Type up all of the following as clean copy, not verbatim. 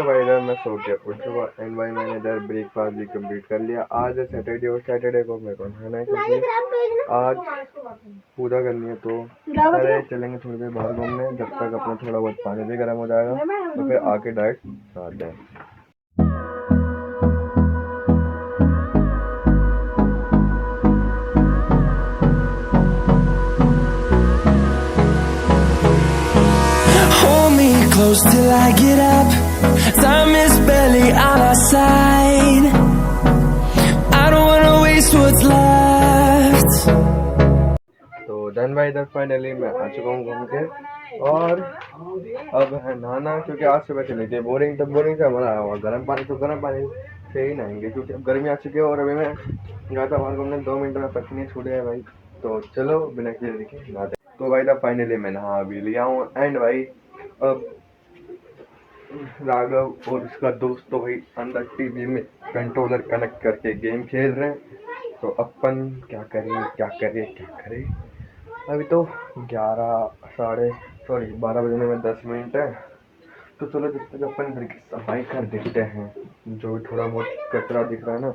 तो भाई इधर मैं सो के उठ चुका एंड भाई मैंने इधर ब्रेकफास्ट भी कंप्लीट कर लिया। आज है सैटरडे और सैटरडे को मेरे को नहाना है क्योंकि आज पूजा करनी है। तो पहले चलेंगे थोड़ी देर बाहर घूमने, जब तक अपना थोड़ा बहुत पानी भी गर्म हो जाएगा तो फिर आके डायरेक्ट नहाते हैं। Close till I get up. Time is barely on our side. I don't wanna waste what's left. तो देन भाई इधर फाइनली मैं आ चुका हूँ घूम के और अब है नहाना, क्योंकि आज सुबह चली थी बोरिंग, तो बोरिंग से हमारा गर्म पानी, तो गर्म पानी से ही नहाएंगे क्योंकि अब गर्मी आ चुकी है। और अभी मैं गया था बाहर घूमने, 2 मिनट में पसीने छूटे हैं भाई। तो चलो बिना किसी देखे नहाते। तो भाई तब फाइनली मैं नहा भी लिया हूँ एंड भाई अब राघव और उसका दोस्त तो भाई अंदर टीवी में कंट्रोलर कनेक्ट करके गेम खेल रहे हैं। तो अपन क्या करें। अभी तो 12 बजने में 10 मिनट है। तो चलो जब तक अपन घर की सफाई कर देते हैं, जो भी थोड़ा बहुत कचरा दिख रहा है ना,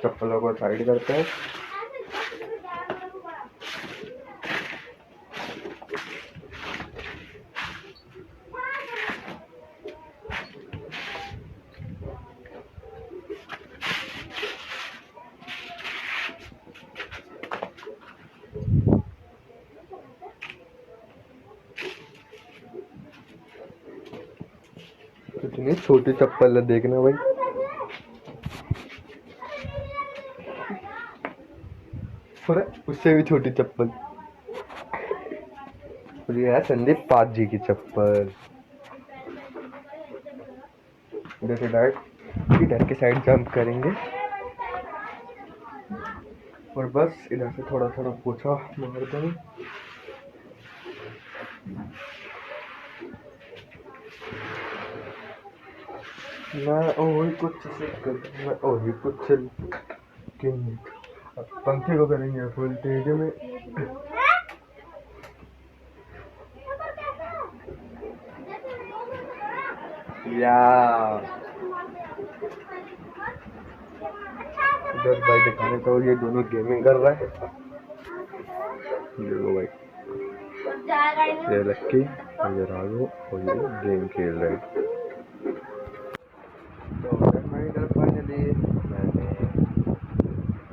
चप्पलों को साइड करते हैं। इतनी छोटी चप्पल है देखना भाई, और उससे भी छोटी चप्पल। और ये है संदीप पाद जी की चप्पल। जैसे डायरेक्ट इधर की साइड जंप करेंगे और बस इधर से थोड़ा थोड़ा पोछा मार देंगे। पंखे को करेंगे फुल तेज में। या इधर भाई दिखाने को ये दोनों गेमिंग कर रहा है। देखो भाई, ये लक्की और ये राघव और ये गेम खेल रहे हैं। तो इधर फाइनली मैंने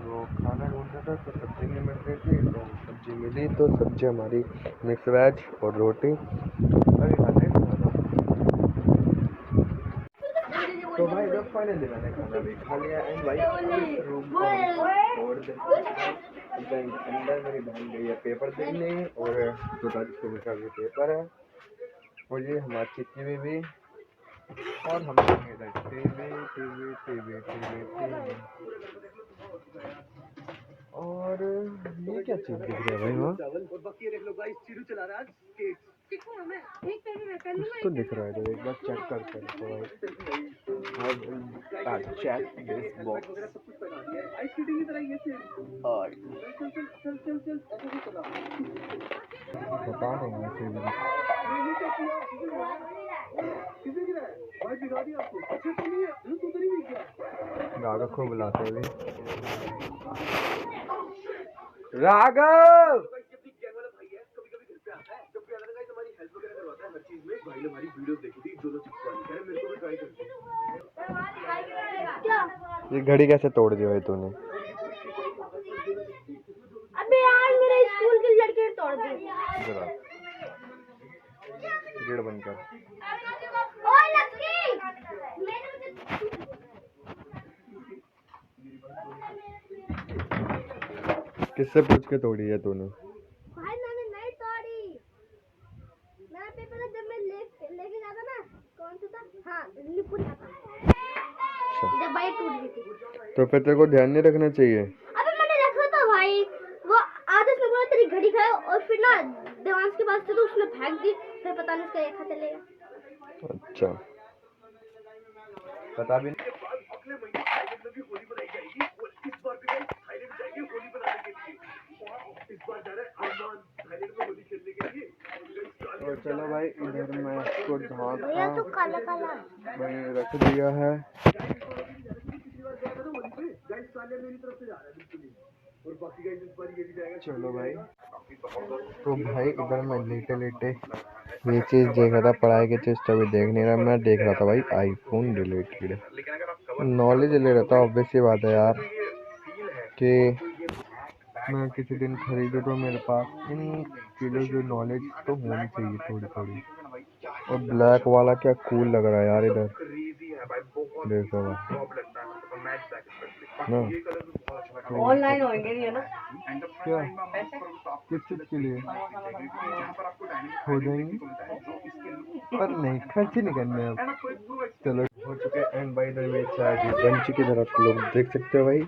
वो खाना ढूंढा था तो सब्जी नहीं मिल रही थी, तो सब्जी मिली। तो सब्जी हमारी मिक्स वेज और रोटी। अरे खाते तो भाई जब फाइनली मैंने खाना भी खा लिया एंड भाई रूम को अंदर मेरी बहन गई है पेपर देने, और पिताजी को बेटा भी पेपर है, और ये हमारी चिट्ठी भी और हम इधर टीवी। और ये क्या चीज दिख रही है भाई? वहाँ कुछ तो दिख रहा है, तो एक बार चेक करते हैं। तो भाई चेक दिस बॉक्स और बता रहा हूँ राघव को बुलाते हुए। राघव ये घड़ी कैसे तोड़ दी भाई तूने? अबे यार मेरे स्कूल के लड़के तोड़ दी। गेट बंद कर। ओए लक्की, किससे पूछ के तोड़ी है तूने? भाई मैंने नहीं तोड़ी। मेरा पेपर है, जब मैं लेके जाता ना, कौन सा था? हाँ लिपुट था। जब भाई टूट गई थी। तो फिर तेरे को ध्यान नहीं रखना चाहिए। अबे मैंने रखा था भाई, वो आदर्श ने बोला तेरी घड़ी खाए, और फिर ना देवांश के पास थी तो उसने फेंक दी, फिर पता नहीं उसका एक हाथ चलेगा। अच्छा पता भी नहीं। चलो भाई, इधर मैं इसको भैया ढांका तू काला काला मैंने रख दिया है। चलो भाई, तो भाई इधर मैं लेटे लेटे ये चीज़ देख रहा था, पढ़ाई की चीज़ तो अभी देख नहीं रहा, मैं देख रहा था भाई आईफोन रिलेटेड नॉलेज ले रहा था। ऑब्वियस सी बात है यार कि मैं किसी दिन खरीदूँ तो मेरे पास इन चीज़ों की नॉलेज तो होनी चाहिए थोड़ी थोड़ी। और ब्लैक वाला क्या कूल लग रहा है यार, इधर देखो भाई ना। ऑनलाइन होंगे नहीं है ना? क्या किस चीज़ के लिए हो जाएंगे, पर नहीं खर्च नहीं करने अब। चलो हो चुके एंड बाय द वे चाय भी बन चुकी, इधर आप लोग देख सकते हो भाई।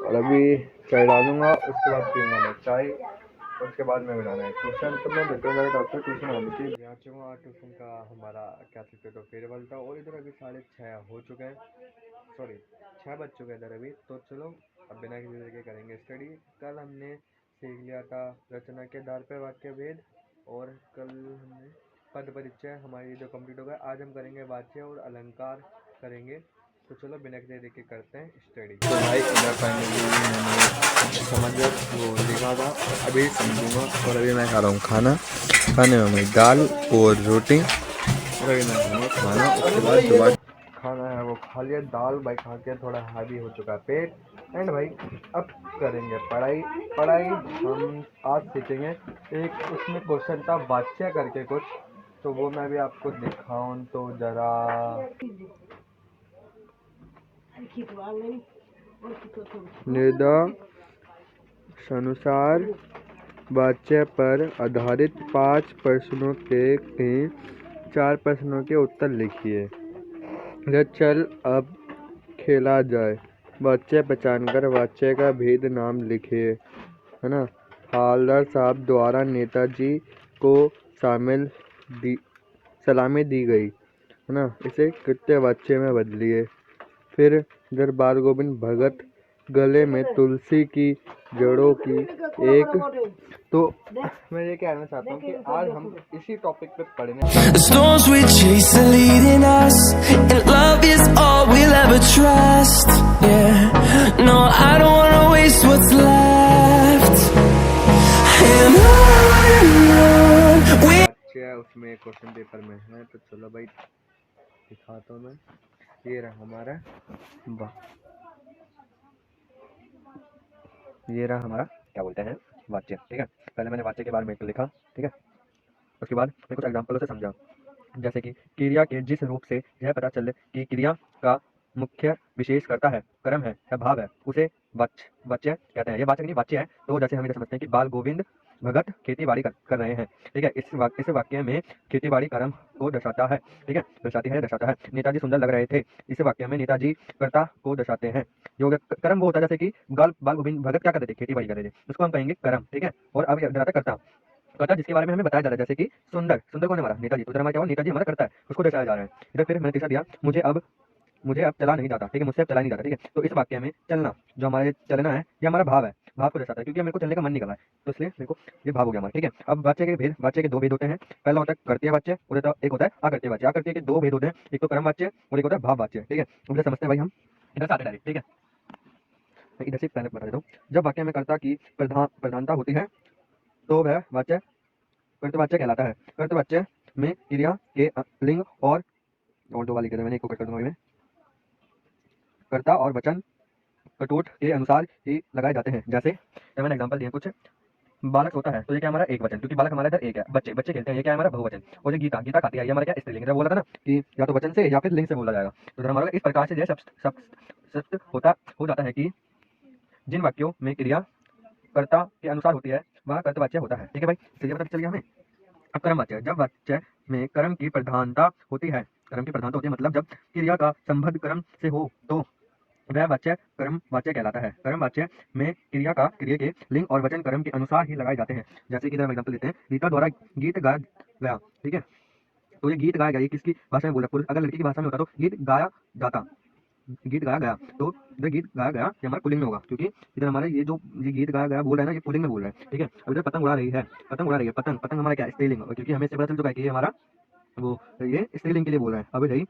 और अभी चाय डालूंगा, उसके बाद पीऊंगा मैं चाय, उसके बाद मैं बनाना है ट्यूशन। तो मैं बिल्कुल मेरे डॉक्टर ट्यूशन आनी थी, यहाँ चुका ट्यूशन का हमारा क्या सकते तो फेयरवेल था। और इधर अभी 6:30 हो चुके हैं, सॉरी 6 बज चुके हैं इधर अभी। तो चलो अब बिना किसी देर के करेंगे स्टडी। कल हमने सीख लिया था रचना के आधार पर वाक्य भेद, और कल हमने पद परिचय हमारी जो कंप्लीट हो गया। आज हम करेंगे वाच्य और अलंकार करेंगे। तो चलो बिना किसी देर के करते हैं स्टडी। तो भाई इधर फाइनली मैंने समझ वो लिखा था, अभी समझूंगा। और अभी मैं खा रहा हूँ खाना, खाने में मैं दाल और रोटी, और अभी मैं खाऊंगा खाना। उसके बाद सुबह खाना है वो खा लिया, दाल भाई खा के थोड़ा हैवी हो चुका है पेट। एंड भाई अब करेंगे पढ़ाई। पढ़ाई हम आज सीखेंगे एक, उसमें क्वेश्चन था वाच्य करके कुछ, तो वो मैं भी आपको दिखाऊं तो जरा। निर्देशानुसार वाच्य पर आधारित 5 प्रश्नों के 4 प्रश्नों के उत्तर लिखिए। चल अब खेला जाए। वाच्य पहचानकर वाच्य का भेद नाम लिखिए, है ना। हालदार साहब द्वारा नेताजी को सलामी दी गई, है ना। इसे कृत्य वाच्य में बदलिए। फिर जब बाल गोविंद भगत गले में तुलसी की जड़ों की एक, तो मैं ये कहना चाहता हूँ कि आज हम इसी टॉपिक पे पढ़ेंगे। The storms we chase are leading us, and love is all we'll ever trust. Yeah, no, I don't wanna waste what's left. And on we अच्छा उसमें क्वेश्चन पेपर में है, तो चलो भाई दिखाता हूँ मैं। ये रहा हमारा ये रहा हमारा क्या बोलते हैं वाच्य, ठीक है। पहले मैंने वाच्य के बारे में लिखा, ठीक है। उसके बाद मैं कुछ एग्जाम्पलों से समझा, जैसे कि क्रिया के जिस रूप से यह पता चले कि क्रिया का मुख्य विशेष करता है, कर्म है या भाव है, उसे वाच्य कहते हैं। ये वाच्य नहीं वाच्य है। तो जैसे हम इसे समझते हैं कि बाल गोविंद भगत खेती बाड़ी कर रहे हैं, ठीक है। इस वाक्य में खेती बाड़ी कर्म को दर्शाता है, ठीक है, दर्शाता है। नेताजी सुंदर लग रहे थे, इस वाक्य में नेताजी कर्ता को दर्शाते हैं। जो कर्म वो होता है, जैसे कि बाल गोविंद भगत क्या करते थे, खेती बाड़ी करते थे, उसको हम कहेंगे कर्म, ठीक है। और अब कर्ता कर्ता जिसके बारे में हमें बताया जा रहा है, जैसे कि सुंदर कौन है हमारा, नेताजी। तो हमारा क्या हुआ, नेताजी हमारा करता है, उसको दर्शाया जा रहा है। इधर फिर मैंने तीसरा दिया, मुझे अब चला नहीं जाता, ठीक है, मुझसे अब चला नहीं जाता, ठीक है। तो इस वाक्य में चलना, जो हमारे चलना है, ये हमारा भाव है, भाव को दर्शाता है, क्योंकि मेरे को चलने का मन नहीं कर रहा है, तो इसलिए मेरे को ये भाव हो गया हमारा, ठीक है। अब वाच्य के 2 भेद होते हैं। पहला होता है कर्तव्य वाच्य और एक होता है अकर्तव्य वाच्य। अकर्तव्य के 2 भेद होते हैं, एक तो कर्म वाच्य और एक होता है भाव वाच्य, ठीक है। तो समझते हैं भाई हम इधर से आते डायरेक्ट, ठीक है। मैं इधर से पहले बता देता हूँ। जब वाक्य में कर्ता की प्रधानता होती है तो वह वाच्य कर्तवाच्य कहलाता है। कर्तवाच्य में क्रिया के लिंग और 2 वाली मैंने एक को कट कर दूंगा, कर्ता और वचन कटोट के अनुसार ही लगाए जाते हैं। जैसे मैंने एग्जांपल दिए कुछ, बालक होता है तो ये क्या हमारा एक वचन, क्योंकि बालक हमारा इधर एक है, बच्चे खेलते हैं, ये क्या है हमारा बहुवचन। और ये गीता खाती है, ये हमारा क्या स्त्रीलिंग। बोला था ना कि या तो वचन से या फिर लिंग से बोला जाएगा। तो इधर हमारा इस प्रकार से सब हो जाता है कि जिन वाक्यों में क्रिया कर्ता के अनुसार होती है वह कर्तवाच्य होता है, ठीक है भाई। चलिए पता चल गया हमें। अब कर्म वाच्य, जब वाच्य में कर्म की प्रधानता होती है, मतलब जब क्रिया का संबद्ध कर्म से हो तो वह वाच्य कर्म वाच्य कहलाता है। कर्म वाच्य में क्रिया के लिंग और वचन कर्म के अनुसार ही लगाए जाते हैं। जैसे कि इधर हम एग्जांपल लेते हैं, रीता द्वारा गीत गाया गया, ठीक है। तो ये गीत गाया गया, ये किसकी भाषा में बोला, अगर लड़की की भाषा में होता तो गीत गाया जाता, गीत गाया गया, तो इधर गीत गाया गया ये हमारा पुल्लिंग में होगा, क्योंकि इधर हमारा ये जो ये गीत गाया गया बोल रहा है ना, ये पुल्लिंग में बोल रहा है, ठीक है। अब इधर पतंग उड़ा रही है, पतंग उड़ा रही है, पतंग पतंग हमारा क्या स्त्रीलिंग, क्योंकि हमें से पता चल चुका है कि ये हमारा वो ये स्त्रीलिंग के लिए बोल रहा है। अब रही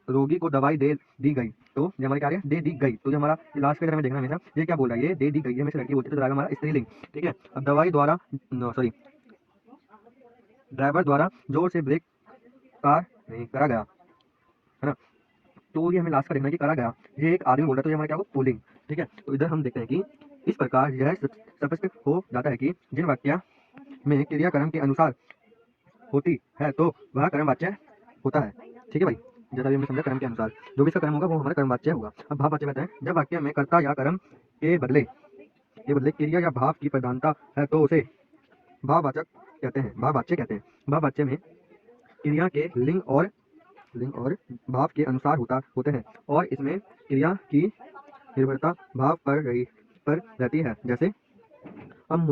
रोगी को दवाई दे दी गई, तो ये हमारे क्या है, दे दी गई, तो ये हमारा लास्ट के तरह में देखना हमेशा, ये क्या बोल रहा है, ये दे दी गई है, हमेशा लड़की बोलती है, तो रहेगा हमारा स्त्रीलिंग, ठीक है। अब दवाई द्वारा सॉरी ड्राइवर द्वारा जोर से ब्रेक कार नहीं करा गया, है ना, तो ये हमें लास्ट का देखना है कि करा गया, ये एक आदमी बोल रहा है, तो ये हमारा क्या होगा, पुलिंग, ठीक है। तो इधर हम देखते हैं कि इस प्रकार यह स्पष्ट हो जाता है कि जिन वाक्य में क्रियाक्रम के अनुसार होती है तो वह कर्म वाच्य होता है, ठीक है भाई। जैसा भी हमने समझा, कर्म के अनुसार जो भी इसका कर्म होगा वो हमारा कर्म वाच्य होगा। अब भाव वाच्य कहते हैं जब वाक्य में कर्ता या कर्म के बदले क्रिया या भाव की प्रधानता है तो उसे भाववाचक कहते हैं, भाववाच्य कहते हैं। भाववाच्य में क्रिया के लिंग और भाव के अनुसार होते हैं, और इसमें क्रिया की निर्भरता भाव पर रहती है। जैसे हम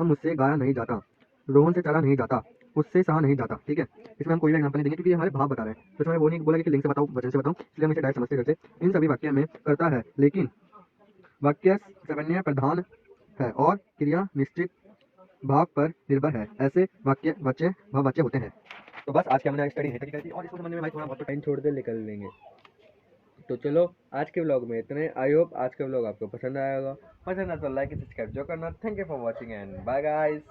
मुझसे गाया नहीं जाता, रोहन से चला नहीं जाता, उससे सहा नहीं जाता, ठीक है। इसमें हम कोई भी एग्जांपल नहीं देंगे क्योंकि ये हमारे भाव बता रहे हैं, तो इसमें वो नहीं बोला कि लिंग से बताओ, वचन से बताओ, इसलिए हम इसे डायरेक्ट समझते करते। इन सभी वाक्य में करता है, लेकिन वाक्य सवर्ण्य प्रधान है और क्रिया निश्चित भाव पर निर्भर है, ऐसे वाक्य भाववाच्य होते हैं। तो बस आज की हमने स्टडी यहीं तक की थी, और इसको समझने में भाई थोड़ा बहुत टाइम छोड़ के निकल लेंगे। तो चलो आज के व्लॉग में इतने। आई होप आज का व्लॉग आपको पसंद आया होगा। पसंद आया तो लाइक सब्सक्राइब जो करना। Thank you for watching and bye guys.